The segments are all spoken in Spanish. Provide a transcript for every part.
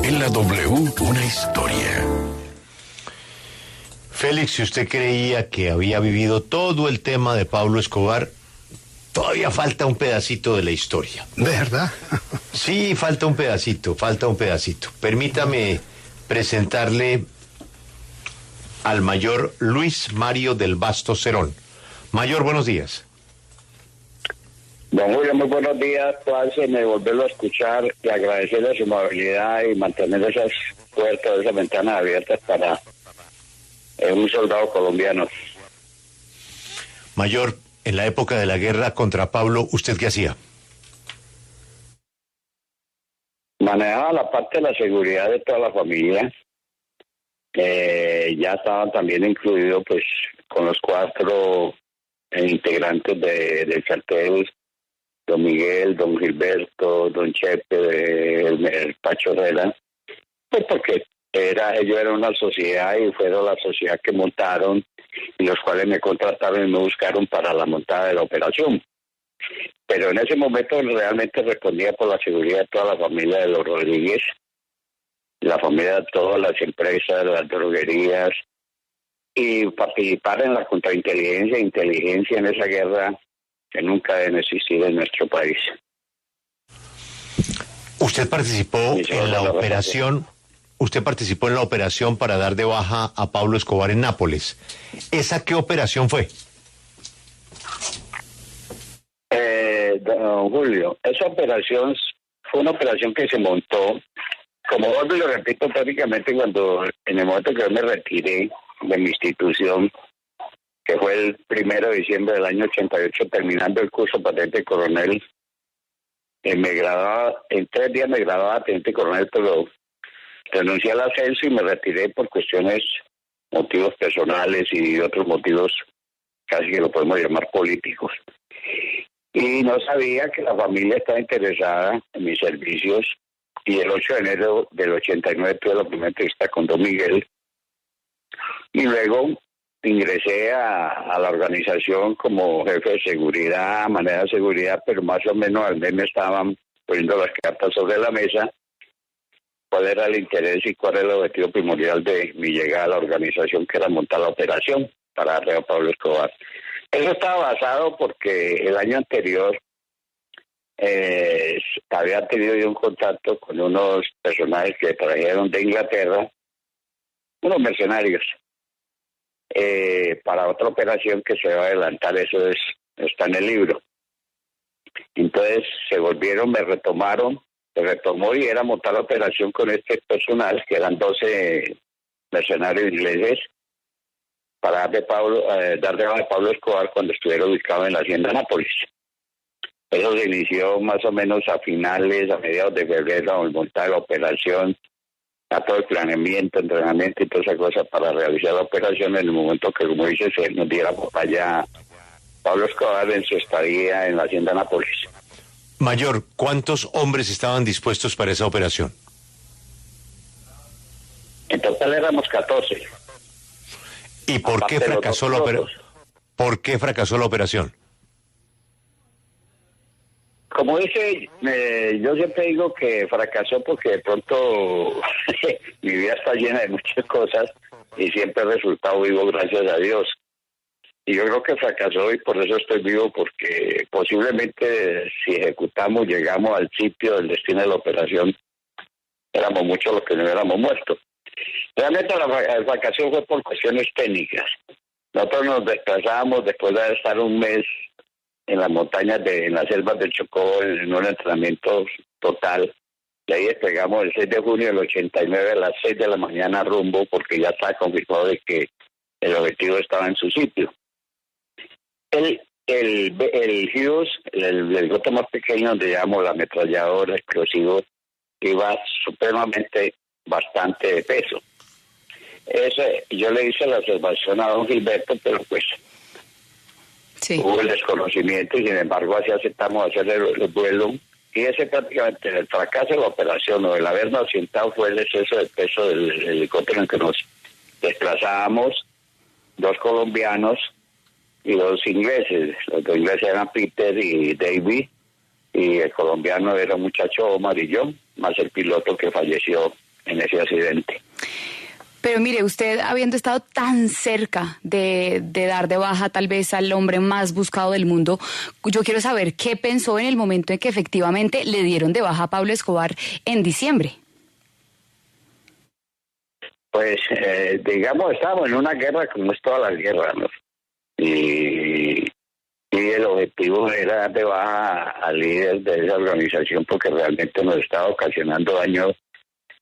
En la W, una historia. Félix, si usted creía que había vivido todo el tema de Pablo Escobar, todavía falta un pedacito de la historia. ¿De verdad? Sí, falta un pedacito. Permítame presentarle al mayor Luis Mario del Basto Cerón. Mayor, buenos días. Don Julio, muy buenos días. Pláceme volverlo a escuchar y agradecerle su amabilidad y mantener esas puertas, esas ventanas abiertas para un soldado colombiano. Mayor, en la época de la guerra contra Pablo, ¿usted qué hacía? Manejaba la parte de la seguridad de toda la familia. Ya estaban también incluidos pues con los 4 integrantes del cartel: don Miguel, don Gilberto, don Chepe, el Pacho Herrera, pues porque ellos eran una sociedad y fueron la sociedad que montaron y los cuales me contrataron y me buscaron para la montada de la operación. Pero en ese momento realmente respondía por la seguridad de toda la familia de los Rodríguez, la familia de todas las empresas, las droguerías, y participar en la contrainteligencia e inteligencia en esa guerra que nunca deben existir en nuestro país. ¿Usted participó en la operación? Usted participó en la operación para dar de baja a Pablo Escobar en Nápoles. ¿Esa qué operación fue? Don Julio, esa operación fue una operación que se montó, como vuelvo y lo repito, prácticamente en el momento que yo me retiré de mi institución, que fue el 1 de diciembre del año 88, terminando el curso patente coronel. Me graduaba, en 3 días me graduaba teniente coronel, pero renuncié al ascenso y me retiré por motivos personales y otros motivos casi que lo podemos llamar políticos. Y no sabía que la familia estaba interesada en mis servicios, y el 8 de enero del 89 tuve la primera entrevista con don Miguel, y luego ingresé a la organización como jefe de seguridad, manera de seguridad, pero más o menos al mes me estaban poniendo las cartas sobre la mesa, cuál era el interés y cuál era el objetivo primordial de mi llegada a la organización, que era montar la operación para darle a Pablo Escobar. Eso estaba basado porque el año anterior había tenido yo un contacto con unos personajes que trajeron de Inglaterra, unos mercenarios, para otra operación que se va a adelantar. Eso está en el libro. Entonces me retomaron, se retomó y era montar la operación con este personal, que eran 12 mercenarios ingleses, para dar de baja a Pablo Escobar cuando estuviera ubicado en la hacienda Nápoles. Eso se inició más o menos a mediados de febrero, al montar la operación, a todo el planeamiento, entrenamiento y toda esa cosa para realizar la operación en el momento que, como dice, se nos diera papaya Pablo Escobar en su estadía en la hacienda Nápoles. Mayor, ¿cuántos hombres estaban dispuestos para esa operación? En total éramos 14. ¿Y por qué fracasó la operación? ¿Por qué fracasó la operación? Como dice, yo siempre digo que fracasó porque de pronto mi vida está llena de muchas cosas y siempre he resultado vivo, gracias a Dios. Y yo creo que fracasó y por eso estoy vivo, porque posiblemente si ejecutamos, llegamos al sitio del destino de la operación, éramos muchos los que no hubiéramos muerto. Realmente la fracaso fue por cuestiones técnicas. Nosotros nos desplazábamos después de estar un mes en las montañas, en las selvas del Chocó, en un entrenamiento total. De ahí despegamos el 6 de junio del 89 a las 6 de la mañana rumbo, porque ya estaba confirmado de que el objetivo estaba en su sitio. El Hughes, el gote más pequeño, donde llamamos la ametralladora, explosivo, iba supremamente bastante de peso. Yo le hice la observación a don Gilberto, pero pues sí, hubo el desconocimiento y sin embargo así aceptamos hacer el vuelo. Y ese prácticamente el fracaso de la operación o el habernos sentado fue el exceso de peso del helicóptero en que nos desplazábamos, 2 colombianos y 2 ingleses. Los 2 ingleses eran Peter y David, y el colombiano era un muchacho amarillón, más el piloto que falleció en ese accidente. Pero mire, usted habiendo estado tan cerca de dar de baja tal vez al hombre más buscado del mundo, yo quiero saber qué pensó en el momento en que efectivamente le dieron de baja a Pablo Escobar en diciembre. Pues, digamos, estábamos en una guerra como es toda la guerra, ¿no? Y el objetivo era dar de baja al líder de esa organización porque realmente nos estaba ocasionando daño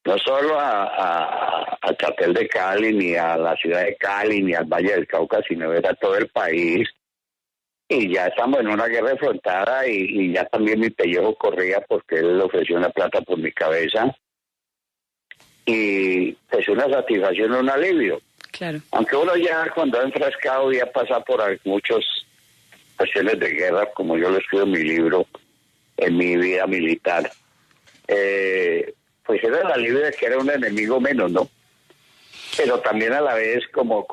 no solo al cartel de Cali, ni a la ciudad de Cali, ni al Valle del Cauca, sino era todo el país. Y ya estamos en una guerra enfrentada y ya también mi pellejo corría porque él le ofreció una plata por mi cabeza. Y es una satisfacción, un alivio. Claro. Aunque uno ya cuando ha enfrascado ya pasa por muchas cuestiones de guerra, como yo lo escribo en mi libro, en mi vida militar, pues era el alivio de que era un enemigo menos, ¿no? Pero también a la vez como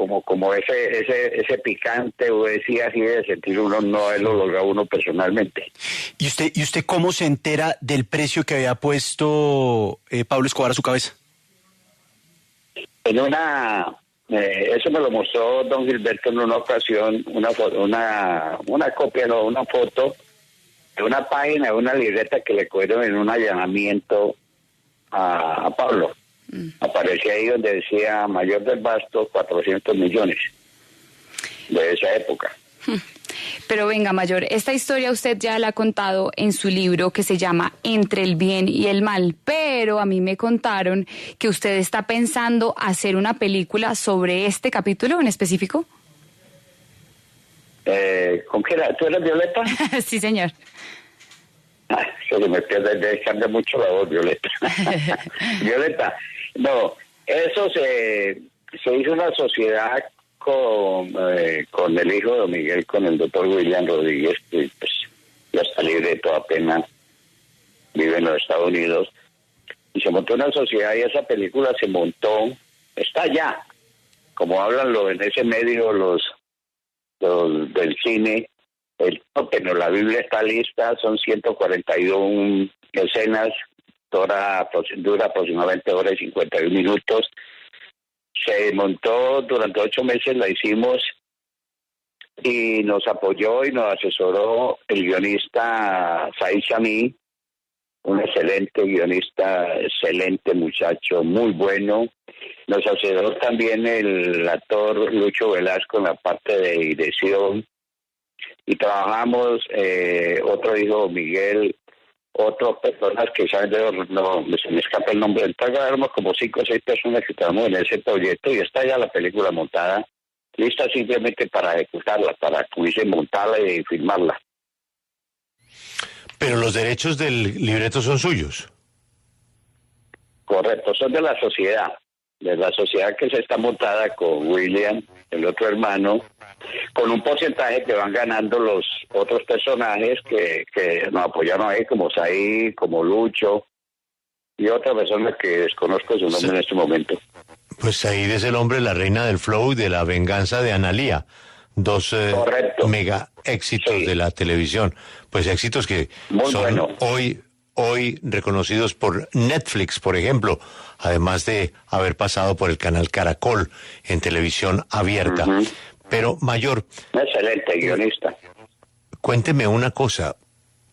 ese picante o ese así de sentir uno no lo logra uno personalmente. ¿Y usted cómo se entera del precio que había puesto Pablo Escobar a su cabeza? En eso me lo mostró don Gilberto en una ocasión, una copia, no, una foto de una página, de una libreta que le cogieron en un allanamiento a Pablo. Aparecía ahí donde decía Mayor del Basto, 400 millones de esa época. Pero venga, Mayor, esta historia usted ya la ha contado en su libro que se llama Entre el bien y el mal, pero a mí me contaron que usted está pensando hacer una película sobre este capítulo en específico. ¿Con qué era? ¿Tú eres Violeta? Sí, señor. Se me pierde, cambia mucho la voz, Violeta. Violeta, no, eso se hizo una sociedad con el hijo de Miguel, con el doctor William Rodríguez, que pues ya está libre de toda pena, vive en los Estados Unidos, y se montó una sociedad y esa película se montó, está ya, como hablan en ese medio los del cine, pero la Biblia está lista, son 141 escenas, dura aproximadamente hora y 51 minutos. Se montó durante 8 meses, la hicimos y nos apoyó y nos asesoró el guionista Said Sami, un excelente guionista, excelente muchacho, muy bueno. Nos asesoró también el actor Lucho Velasco en la parte de dirección. Y trabajamos, otro hijo Miguel, otras personas que saben no se me escapa el nombre, éramos como 5 o 6 personas que trabajamos en ese proyecto y está ya la película montada, lista simplemente para ejecutarla, para como dice, montarla y filmarla. Pero los derechos del libreto son suyos. Correcto, son de la sociedad que se está montada con William, el otro hermano, con un porcentaje que van ganando los otros personajes que nos apoyaron ahí, como Saí, como Lucho, y otra persona que desconozco su nombre en este momento. Pues Said es el hombre, la reina del flow y de la venganza de Analía. 2 mega éxitos de la televisión. Pues éxitos que muy son bueno. hoy reconocidos por Netflix, por ejemplo, además de haber pasado por el canal Caracol en televisión abierta. Uh-huh. Pero, Mayor... Excelente guionista. Cuénteme una cosa.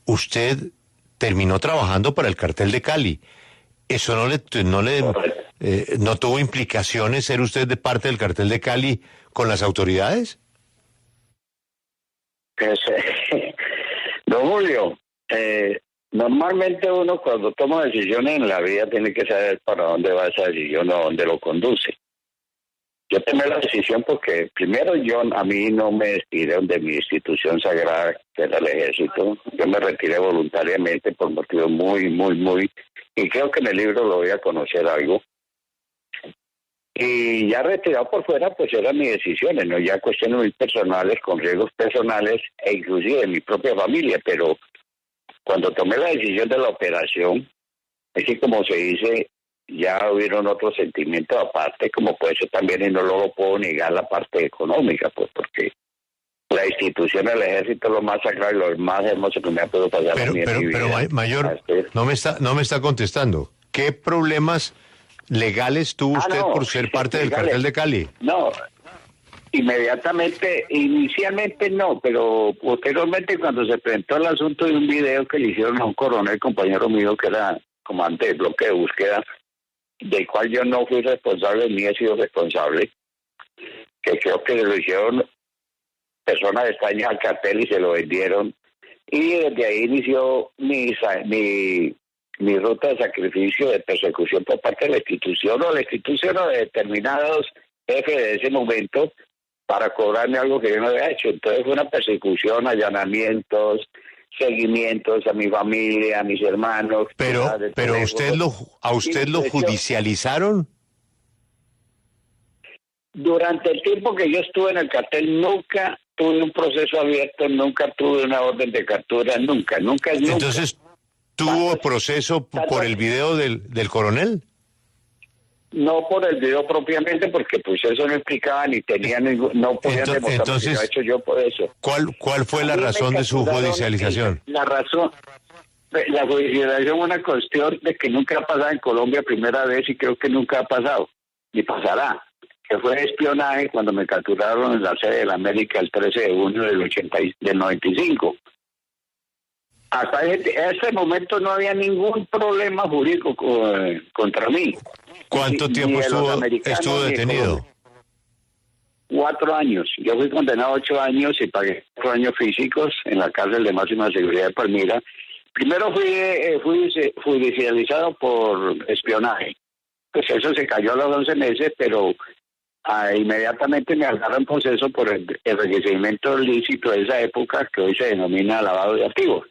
Usted terminó trabajando para el cartel de Cali. ¿Eso no tuvo implicaciones ser usted de parte del cartel de Cali con las autoridades? Pues, don Julio, normalmente uno cuando toma decisiones en la vida tiene que saber para dónde va esa decisión o dónde lo conduce. Yo tomé la decisión porque primero a mí no me despidieron de mi institución sagrada, que era el ejército. Yo me retiré voluntariamente por motivos muy, y creo que en el libro lo voy a conocer algo. Y ya retirado por fuera, pues eran mis decisiones, ¿no? Ya cuestiones muy personales, con riesgos personales e inclusive de mi propia familia, pero cuando tomé la decisión de la operación, es que como se dice, ya hubieron otros sentimientos aparte, como puede ser también, y no lo puedo negar, la parte económica, pues porque La institución del ejército es lo más sagrado y lo más hermoso que me ha podido pasar Pero, a mí en mi vida. mayor, no me está contestando. ¿Qué problemas legales tuvo usted no, por ser parte del legales. cartel de Cali? No, inicialmente no, pero posteriormente cuando se presentó el asunto de un video que le hicieron a un coronel, compañero mío, que era comandante del bloque de búsqueda, del cual yo no fui responsable ni he sido responsable, que creo que lo hicieron personas extrañas al cartel y se lo vendieron, y desde ahí inició mi ruta de sacrificio, de persecución por parte de la institución o de determinados jefes de ese momento para cobrarme algo que yo no había hecho. Entonces fue una persecución, allanamientos, seguimientos a mi familia, a mis hermanos. Pero a usted lo judicializaron. Durante el tiempo que yo estuve en el cartel nunca tuve un proceso abierto, nunca tuve una orden de captura, nunca. Entonces, ¿tuvo proceso por el video del coronel? No por el video propiamente, porque pues eso no explicaba ni tenía no podían demostrar lo que había hecho yo por eso. ¿Cuál fue la razón de su judicialización? La judicialización es una cuestión de que nunca ha pasado en Colombia primera vez y creo que nunca ha pasado, ni pasará. Que fue espionaje cuando me capturaron en la sede de la América el 13 de junio del 95. Hasta ese momento no había ningún problema jurídico contra mí. ¿Cuánto tiempo estuvo detenido? 4 años. Yo fui condenado a 8 años y pagué 4 años físicos en la cárcel de máxima seguridad de Palmira. Primero fui judicializado por espionaje. Pues eso se cayó a los 11 meses, pero inmediatamente me agarraron proceso por el enriquecimiento ilícito de esa época, que hoy se denomina lavado de activos.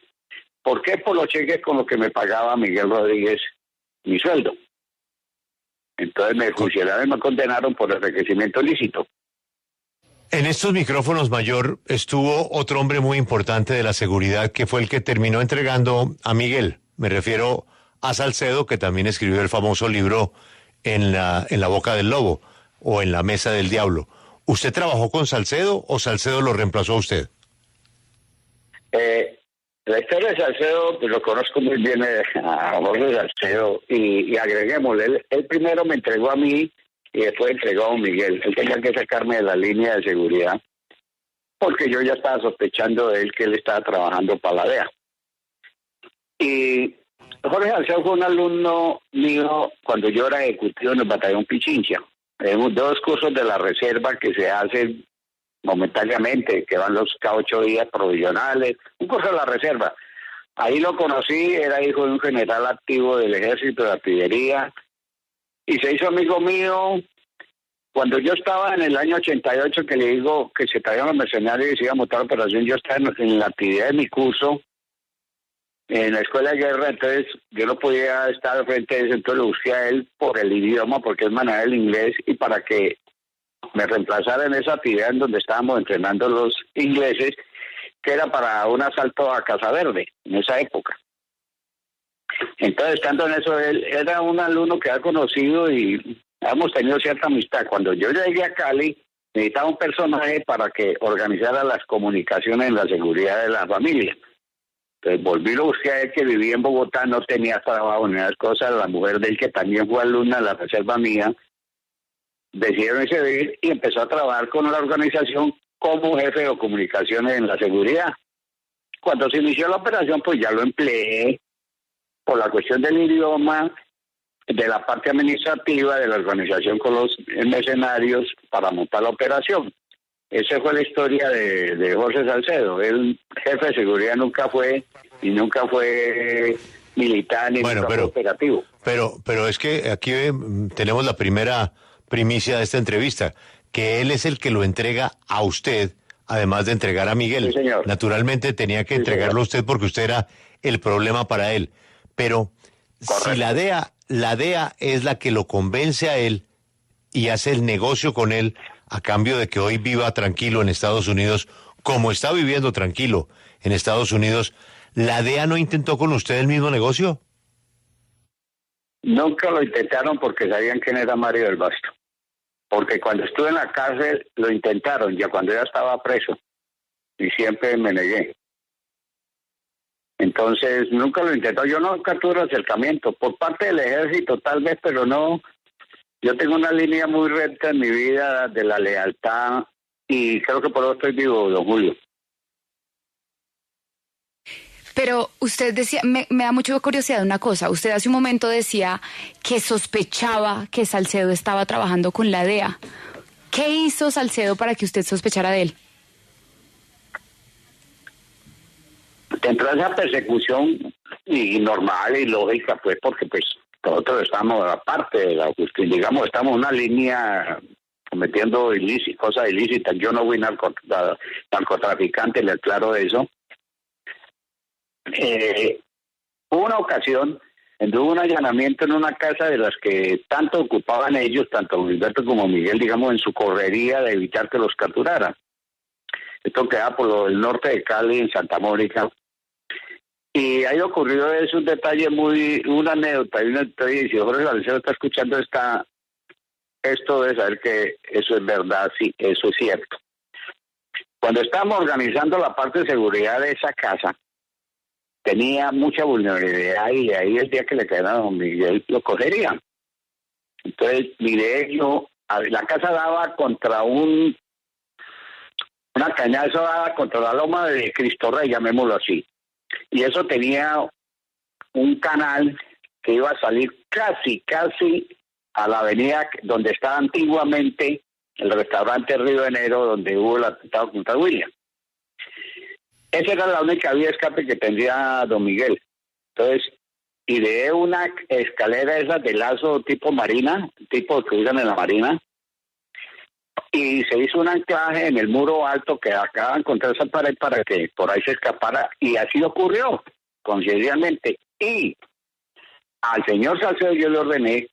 ¿Por qué? Por los cheques con los que me pagaba Miguel Rodríguez mi sueldo. Entonces me fusilaron y me condenaron por enriquecimiento ilícito. En estos micrófonos, Mayor, estuvo otro hombre muy importante de la seguridad que fue el que terminó entregando a Miguel. Me refiero a Salcedo, que también escribió el famoso libro en la boca del lobo o en la mesa del diablo. ¿Usted trabajó con Salcedo o Salcedo lo reemplazó a usted? La historia de Salcedo, pues lo conozco muy bien a Jorge Salcedo, y agreguémosle, él primero me entregó a mí y después entregó a Miguel. Él tenía que sacarme de la línea de seguridad porque yo ya estaba sospechando de él que él estaba trabajando para la DEA. Y Jorge Salcedo fue un alumno mío cuando yo era ejecutivo en el batallón Pichincha. En 2 cursos de la reserva que se hacen momentáneamente, que van cada 8 días provisionales, un curso de la reserva. Ahí lo conocí, era hijo de un general activo del ejército de artillería y se hizo amigo mío. Cuando yo estaba en el año 88, que le digo que se traían los mercenarios y se iba a montar la operación, yo estaba en la actividad de mi curso en la escuela de guerra, entonces yo no podía estar al frente de eso, entonces lo busqué a él por el idioma, porque él manejaba el inglés, y para que me reemplazara en esa actividad en donde estábamos entrenando los ingleses, que era para un asalto a Casa Verde, en esa época. Entonces, estando en eso, él era un alumno que ha conocido y hemos tenido cierta amistad. Cuando yo llegué a Cali, necesitaba un personaje para que organizara las comunicaciones en la seguridad de la familia. Entonces volví, lo busqué a él, que vivía en Bogotá, no tenía trabajo ni las cosas. La mujer de él, que también fue alumna de la reserva mía, decidieron irse y empezó a trabajar con la organización como jefe de comunicaciones en la seguridad. Cuando se inició la operación, pues ya lo empleé por la cuestión del idioma, de la parte administrativa, de la organización con los mercenarios para montar la operación. Esa fue la historia de Jorge Salcedo. El jefe de seguridad nunca fue militar ni nunca fue operativo. Pero es que aquí tenemos la primera primicia de esta entrevista, que él es el que lo entrega a usted, además de entregar a Miguel. Sí, señor. Naturalmente tenía que entregarlo a usted porque usted era el problema para él. Pero correcto. Si la DEA es la que lo convence a él y hace el negocio con él a cambio de que hoy viva tranquilo en Estados Unidos, como está viviendo tranquilo en Estados Unidos, ¿la DEA no intentó con usted el mismo negocio? Nunca lo intentaron porque sabían quién era Mario del Basto. Porque cuando estuve en la cárcel lo intentaron, ya cuando ya estaba preso. y siempre me negué. Entonces, nunca lo intentó. Yo nunca tuve acercamiento por parte del ejército, tal vez, pero no. Yo tengo una línea muy recta en mi vida de la lealtad y creo que por eso estoy vivo, don Julio. Pero usted decía, me da mucha curiosidad una cosa, usted hace un momento decía que sospechaba que Salcedo estaba trabajando con la DEA. ¿Qué hizo Salcedo para que usted sospechara de él? Entró esa persecución y normal y lógica, pues, porque pues nosotros estamos aparte de la justicia, digamos, estamos en una línea cometiendo cosas ilícitas. Yo no fui narcotraficante, le aclaro eso. Hubo una ocasión en hubo un allanamiento en una casa de las que tanto ocupaban ellos, tanto Gilberto como Miguel, digamos, en su correría de evitar que los capturaran. Esto queda por el norte de Cali, en Santa Mónica. Y ahí ocurrió eso, un detalle una anécdota, y si Jorge Salcedo está escuchando esto de saber que eso es verdad, sí, eso es cierto. Cuando estábamos organizando la parte de seguridad de esa casa, tenía mucha vulnerabilidad y ahí el día que le cayeron a don Miguel lo cogerían. Entonces, miré yo, la casa daba contra una cañazo daba contra la loma de Cristo Rey, llamémoslo así. Y eso tenía un canal que iba a salir casi a la avenida donde estaba antiguamente el restaurante Río de Enero, donde hubo el atentado contra William. Esa era la única vía de escape que tendría don Miguel. Entonces, ideé una escalera esas de lazo tipo marina, tipo que usan en la marina, y se hizo un anclaje en el muro alto que acaban contra esa pared para que por ahí se escapara, y así ocurrió, coincidencialmente. Y al señor Salcedo yo le ordené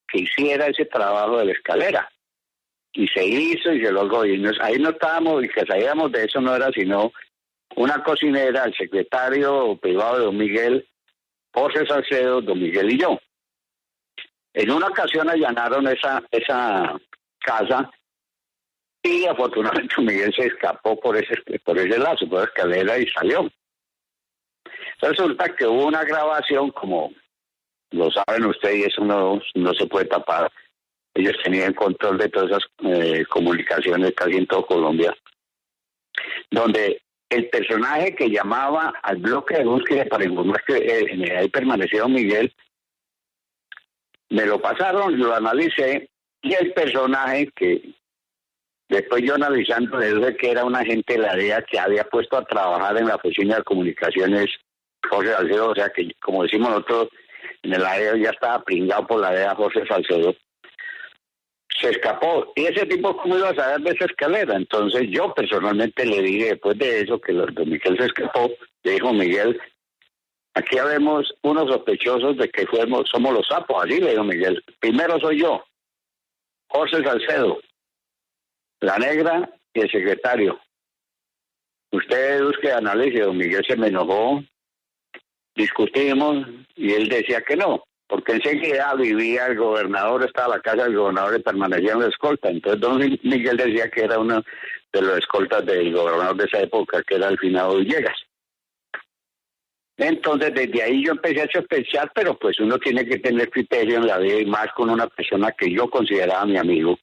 que hiciera ese trabajo de la escalera, y se hizo y se logró, y ahí no estábamos, y que sabíamos de eso no era sino una cocinera, el secretario privado de don Miguel, Jorge Salcedo, don Miguel y yo. En una ocasión allanaron esa casa y afortunadamente Miguel se escapó por ese lazo, por la escalera y salió. Resulta que hubo una grabación, como lo saben ustedes, y eso no se puede tapar. Ellos tenían control de todas esas comunicaciones casi en todo Colombia, donde el personaje que llamaba al bloque de búsqueda para informar que ahí permaneció Miguel, me lo pasaron, lo analicé, y el personaje que después yo analizando desde que era un agente de la DEA que había puesto a trabajar en la oficina de comunicaciones Jorge Salcedo, o sea que como decimos nosotros en el DEA ya estaba pringado por la DEA Jorge Salcedo, se escapó. Y ese tipo, ¿cómo iba a saber de esa escalera? Entonces yo personalmente le dije, después de eso, que don Miguel se escapó, le dijo Miguel, aquí habemos unos sospechosos de que somos los sapos. Así le dijo Miguel. Primero soy yo, Jorge Salcedo, la negra y el secretario. Usted busque análisis. Don Miguel se me enojó, discutimos y él decía que no, porque enseguida vivía el gobernador, estaba la casa del gobernador y permanecía en la escolta. Entonces don Miguel decía que era uno de los escoltas del gobernador de esa época, que era el finado Villegas. Entonces desde ahí yo empecé a sospechar, pero pues uno tiene que tener criterio en la vida, y más con una persona que yo consideraba mi amigo,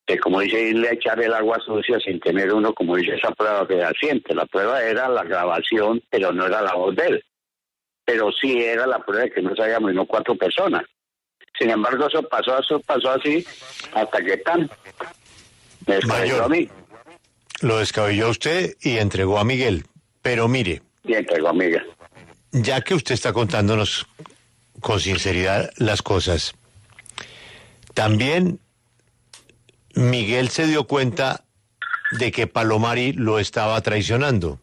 que como dice, irle a echar el agua sucia sin tener uno, como dice, esa prueba fehaciente. La prueba era la grabación, pero no era la voz de él. Pero sí era la prueba de que no sabíamos, no 4 personas. Sin embargo, eso pasó así, hasta que me descabelló a mí. Lo descabelló usted y entregó a Miguel. Pero mire, Y entregó a Miguel. ya que usted está contándonos con sinceridad las cosas, también Miguel se dio cuenta de que Palomari lo estaba traicionando.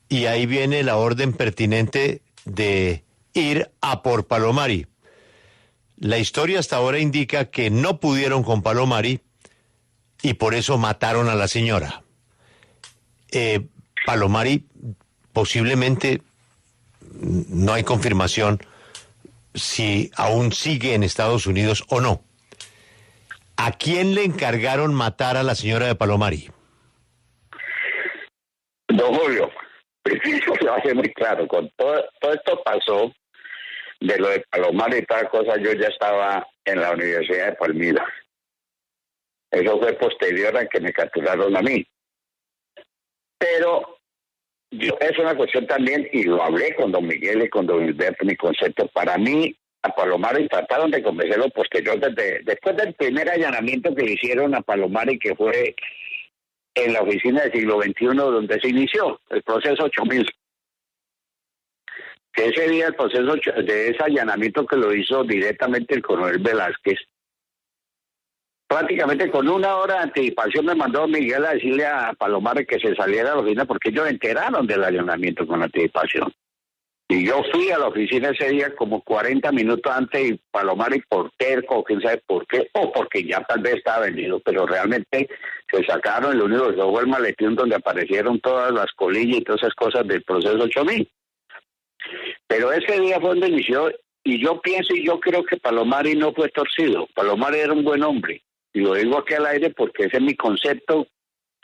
Y ahí viene la orden pertinente de ir a por Palomari. La historia hasta ahora indica que no pudieron con Palomari y por eso mataron a la señora. Palomari posiblemente, no hay confirmación si aún sigue en Estados Unidos o no. ¿A quién le encargaron matar a la señora de Palomari? Don Julio, lo hace muy claro, con todo esto pasó, de lo de Palomar y tal cosa, yo ya estaba en la Universidad de Palmira. Eso fue posterior a que me capturaron a mí. Pero es una cuestión también, y lo hablé con don Miguel y con don Hilberto, mi concepto. Para mí, a Palomar trataron de convencerlo posterior, después del primer allanamiento que le hicieron a Palomar, y que fue en la oficina del Siglo XXI, donde se inició el proceso 8000. Que ese día el proceso de ese allanamiento que lo hizo directamente el coronel Velázquez, prácticamente con 1 hora de anticipación me mandó Miguel a decirle a Palomar que se saliera de la oficina, porque ellos enteraron del allanamiento con anticipación. Y yo fui a la oficina ese día como 40 minutos antes, y Palomar, y por terco, quién sabe por qué, o porque ya tal vez estaba vendido, pero realmente se sacaron. El único que fue el maletín donde aparecieron todas las colillas y todas esas cosas del proceso 8000. Pero ese día fue donde inició, y yo pienso y yo creo que Palomar no fue torcido. Palomar era un buen hombre, y lo digo aquí al aire porque ese es mi concepto.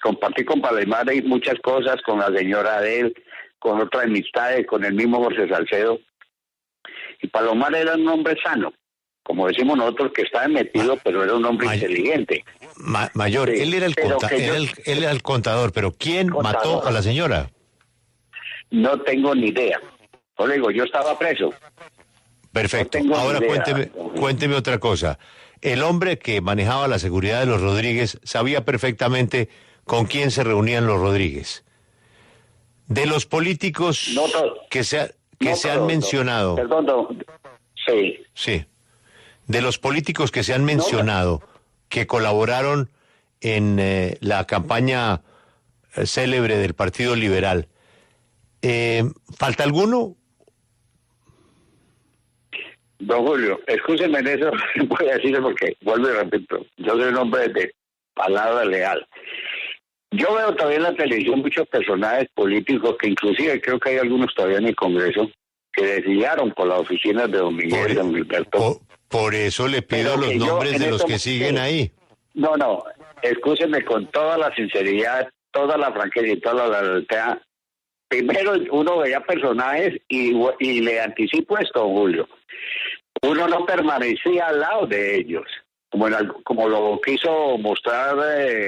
Compartí con Palomar muchas cosas, con la señora de él, con otras amistades, con el mismo Jorge Salcedo. Y Palomar era un hombre sano, como decimos nosotros, que estaba metido, pero era un hombre inteligente. Mayor, Sí, él era él era el contador, pero ¿quién mató a la señora? No tengo ni idea. Yo le digo, yo estaba preso. Perfecto. No tengo Ahora ni idea. cuénteme otra cosa. El hombre que manejaba la seguridad de los Rodríguez sabía perfectamente con quién se reunían los Rodríguez. De los políticos No todo. que se No han todo, mencionado. Perdón, sí. Sí. De los políticos que se han mencionado, que colaboraron en la campaña célebre del Partido Liberal, ¿falta alguno? Don Julio, escúcheme en eso, voy a decirle porque, vuelvo y repito, yo soy un hombre de palabra leal. Yo veo todavía en la televisión muchos personajes políticos, que inclusive creo que hay algunos todavía en el Congreso, que desviaron por las oficinas de don Miguel y don Gilberto. Por eso le pido Pero los que yo nombres en de los esto- que siguen ahí. No, escúcheme con toda la sinceridad, toda la franqueza y toda la lealtad. Primero, uno veía personajes y le anticipo esto, don Julio. Uno no permanecía al lado de ellos, como lo quiso mostrar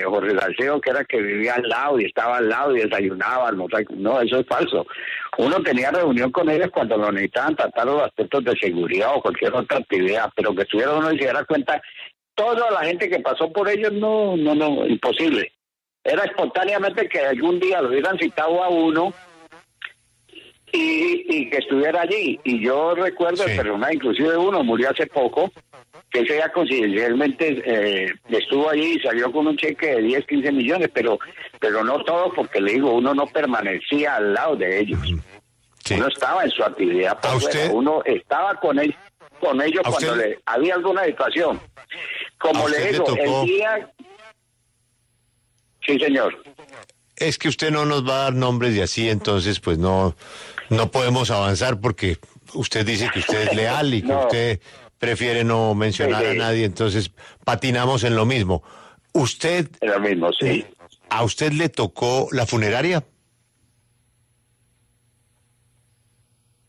Jorge Salcedo, que era que vivía al lado y estaba al lado y desayunaba, almorzaba. No, eso es falso. Uno tenía reunión con ellos cuando lo necesitaban tratar los aspectos de seguridad o cualquier otra actividad, pero que estuviera uno y se diera cuenta, toda la gente que pasó por ellos, no, imposible. Era espontáneamente que algún día lo hubieran citado a uno y que estuviera allí. Y yo recuerdo, Sí. el personaje, inclusive uno murió hace poco, que ese día coincidencialmente estuvo allí y salió con un cheque de 10, 15 millones, pero no todo, porque le digo, uno no permanecía al lado de ellos. Sí. Uno estaba en su actividad por ¿A fuera. usted? Uno estaba con ellos ¿A cuando usted? había alguna situación. Como ¿A le usted le digo, tocó? el día... Sí, señor. Es que usted no nos va a dar nombres y así, entonces pues no podemos avanzar, porque usted dice que usted es leal y que No. usted prefiere no mencionar Sí, a sí. nadie, entonces patinamos en lo mismo. ¿Usted, Es lo mismo, sí. a usted le tocó la funeraria?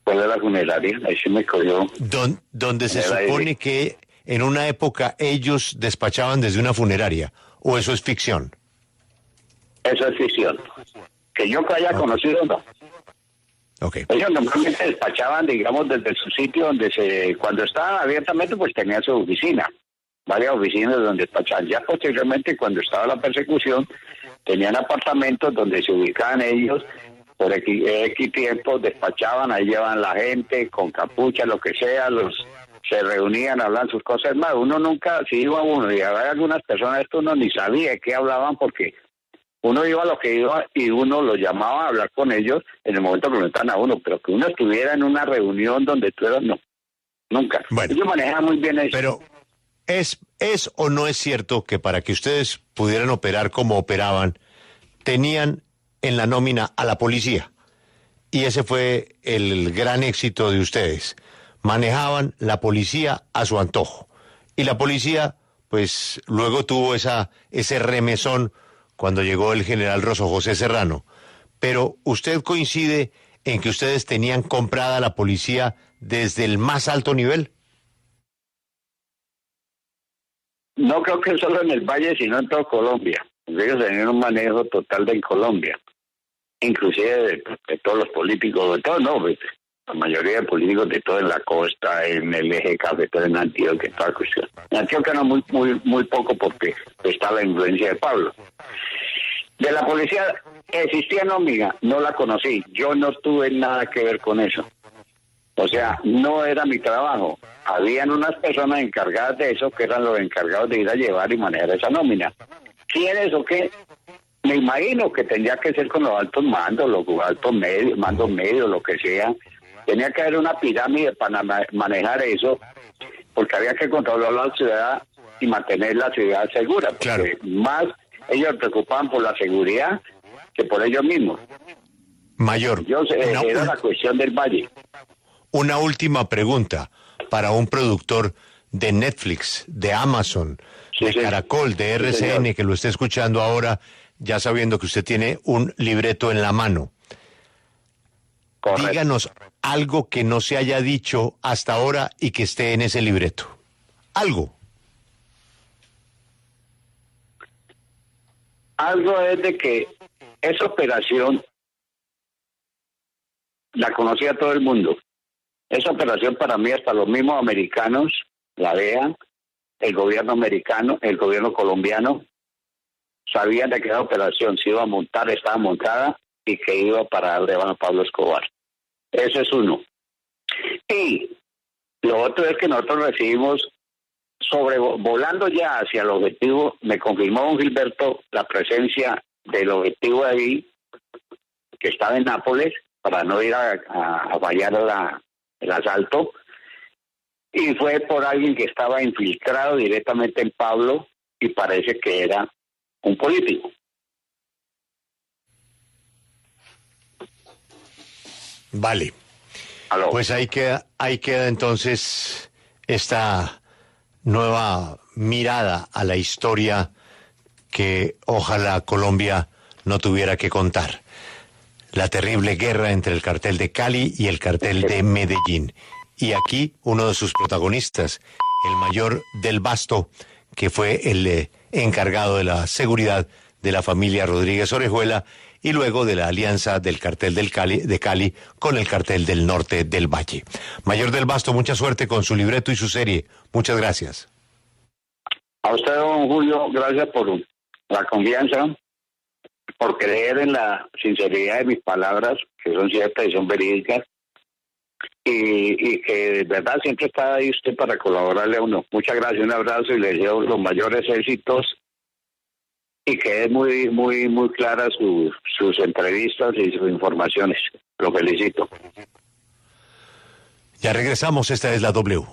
¿Cuál es la funeraria? Ahí sí me cogió. Donde se Funeraria. supone que en una época ellos despachaban desde una funeraria, ¿o eso es ficción? Eso es ficción. Que yo que haya conocido, no. Ok. Ellos normalmente despachaban, digamos, desde su sitio cuando estaban abiertamente, pues tenían su oficina, varias oficinas donde despachaban. Ya posteriormente, cuando estaba la persecución, tenían apartamentos donde se ubicaban ellos, por X tiempo despachaban, ahí llevaban la gente, con capucha, lo que sea, se reunían, hablaban sus cosas. Más, uno nunca, si iba uno, y había algunas personas, esto uno ni sabía de qué hablaban, porque uno iba a lo que iba y uno los llamaba a hablar con ellos en el momento que lo estaban a uno, pero que uno estuviera en una reunión donde tú eras, no, nunca. Bueno, ellos manejaban muy bien eso. Pero ¿es o no es cierto que para que ustedes pudieran operar como operaban, tenían en la nómina a la policía? Y ese fue el gran éxito de ustedes. Manejaban la policía a su antojo. Y la policía, pues, luego tuvo ese remesón cuando llegó el general Rosso José Serrano. pero ¿usted coincide en que ustedes tenían comprada la policía desde el más alto nivel? No creo que solo en el Valle, sino en toda Colombia. Ellos tenían un manejo total de Colombia, inclusive de todos los políticos, de todos, no, pues, la mayoría de políticos de todo en la costa, en el eje cafetero, en Antioquia, toda cuestión. En Antioquia no muy poco porque está la influencia de Pablo. De la policía, ¿existía nómina? No la conocí. Yo no tuve nada que ver con eso. O sea, no era mi trabajo. Habían unas personas encargadas de eso que eran los encargados de ir a llevar y manejar esa nómina. ¿Quiénes o qué? Me imagino que tendría que ser con los altos mandos, los altos medios, mandos medios, lo que sea. Tenía que haber una pirámide para manejar eso, porque había que controlar la ciudad y mantener la ciudad segura. Porque claro, más ellos se preocupaban por la seguridad que por ellos mismos. Mayor, Era la cuestión del Valle. una última pregunta para un productor de Netflix, de Amazon, Sí, de sí. Caracol, de Sí, RCN, señor. que lo esté escuchando ahora, ya sabiendo que usted tiene un libreto en la mano. Correcto. Díganos algo que no se haya dicho hasta ahora y que esté en ese libreto. Algo. Algo es de que esa operación la conocía todo el mundo. Esa operación para mí, hasta los mismos americanos, la DEA, el gobierno americano, el gobierno colombiano, sabían de que esa operación se iba a montar, estaba montada y que iba para darle a Pablo Escobar. Ese es uno. Y lo otro es que nosotros recibimos, volando ya hacia el objetivo, me confirmó don Gilberto la presencia del objetivo de ahí, que estaba en Nápoles, para no ir a fallar el asalto, y fue por alguien que estaba infiltrado directamente en Pablo, y parece que era un político. Vale. ¿Aló? Pues ahí queda entonces esta nueva mirada a la historia que ojalá Colombia no tuviera que contar. La terrible guerra entre el cartel de Cali y el cartel de Medellín. Y aquí uno de sus protagonistas, el mayor del Basto, que fue el encargado de la seguridad de la familia Rodríguez Orejuela y luego de la alianza del cartel de Cali con el cartel del norte del Valle. Mayor del Basto, mucha suerte con su libreto y su serie. Muchas gracias. A usted, don Julio, gracias por la confianza, por creer en la sinceridad de mis palabras, que son ciertas y son verídicas, y que de verdad siempre está ahí usted para colaborarle a uno. Muchas gracias, un abrazo y le deseo los mayores éxitos y que es muy clara sus entrevistas y sus informaciones. Lo felicito. Ya regresamos, esta es la W.